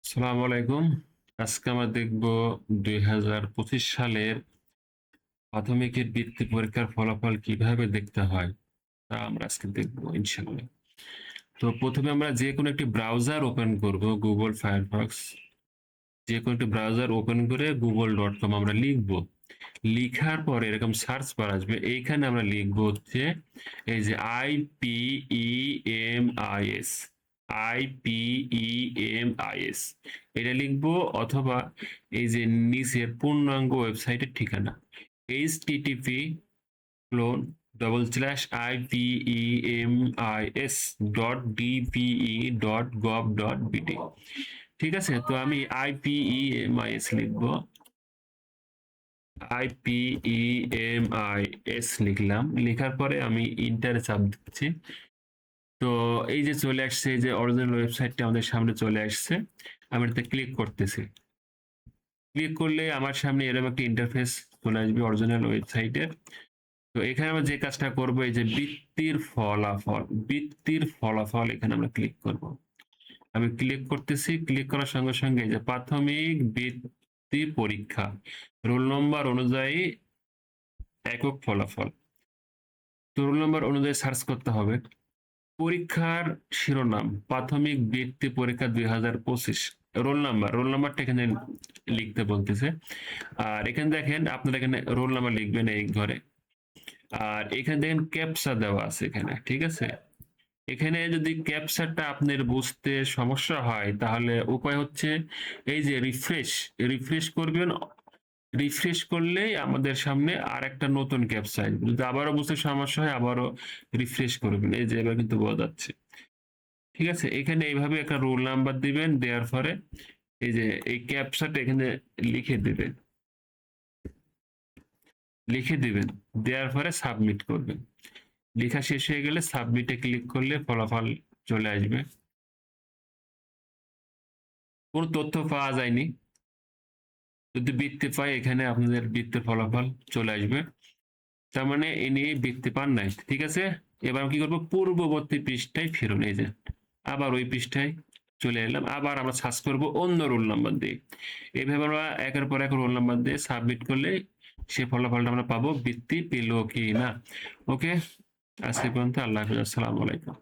আসসালামু আলাইকুম। আজকে আমরা দেখব ২০২৫ সালের প্রাথমিকের বৃত্তি পরীক্ষার ফলাফল কিভাবে দেখতে হয়, তা আমরা আজকে দেখব ইনশাআল্লাহ। তো প্রথমে আমরা যেকোনো একটি ব্রাউজার ওপেন করব, Google Firefox। যেকোনো একটি ব্রাউজার ওপেন করে google.com আমরা লিখব। লিখার পরে এরকম সার্চ বার আসবে। এইখানে আমরা লিখব হচ্ছে এই যে IPEMIS। IPEMIS এটা লিখবো, অথবা এই যে নিচের পূর্ণাঙ্গ ওয়েবসাইটের ঠিকানা http://ipemis.dpe.gov.bt। ঠিক আছে, তো আমি IPEMIS লিখবো। IPEMIS লিখলাম, লেখার পরে আমি ইন্টারে চাপ দিচ্ছি। তো এই যে চলে আসছে, এই যে অরিজিনাল ওয়েবসাইটটা আমাদের সামনে চলে আসছে। আমি এটাতে ক্লিক করতেছি। ক্লিক করলে আমার সামনে এরকম একটা ইন্টারফেস চলে আসবে অরিজিনাল ওয়েবসাইটের। তো এখানে আমরা যে কাজটা করব, এই যে বৃত্তির ফলাফল এখানে আমরা ক্লিক করব। আমি ক্লিক করতেছি। ক্লিক করার সঙ্গে সঙ্গে এই যে প্রাথমিক বৃত্তি পরীক্ষা রোল নম্বর অনুযায়ী একক ফলাফল। তো রোল নম্বর অনুযায়ী সার্চ করতে হবে। পরীক্ষার শিরোনাম প্রাথমিক বৃত্তি পরীক্ষা ২০২৫। রোল নাম্বারটা এখানে লিখতে বলতেছে। আর এখানে দেখেন, আপনারা এখানে রোল নাম্বার লিখবেন এই ঘরে। আর এখানে দেখেন ক্যাপচা দেওয়া আছে এখানে, ঠিক আছে। এখানে যদি ক্যাপচারটা আপনার বুঝতে সমস্যা হয়, তাহলে উপায় হচ্ছে এই যে রিফ্রেশ করবেন। রিফ্রেশ করলেই আমাদের সামনে আর একটা নতুন ক্যাপচা আসবে। যদি আবারও বুঝতে সমস্যা হয়, আবারও রিফ্রেশ করবেন। এই যে এবার কিন্তু বোঝা যাচ্ছে। ঠিক আছে, এখানে এইভাবে একটা রোল নাম্বার দিবেন, দেওয়ার পরে এই যে এই ক্যাপচাটা এখানে লিখে দিবেন। দেওয়ার পরে সাবমিট করবেন। লেখা শেষ হয়ে গেলে সাবমিটে ক্লিক করলে ফলাফল চলে আসবে। কোনো তথ্য পাওয়া যায়নি, যদি বৃত্তি পাই এখানে আপনাদের বৃত্তির ফলাফল চলে আসবে। তার মানে ইনি বৃত্তি পান নাই। ঠিক আছে, এবার কি করবো, পূর্ববর্তী পৃষ্ঠায় ফিরুন। এই যে আবার ওই পৃষ্ঠায় চলে এলাম। আবার আমরা সার্চ করব অন্য রোল নাম্বার দিয়ে। এইভাবে আমরা একের পর এক রোল নাম্বার দিয়ে সাবমিট করলে সে ফলাফলটা আমরা পাবো বৃত্তি পেল কি না। ওকে, আজকে পর্যন্ত। আল্লাহ হাফেজ, আসসালামু আলাইকুম।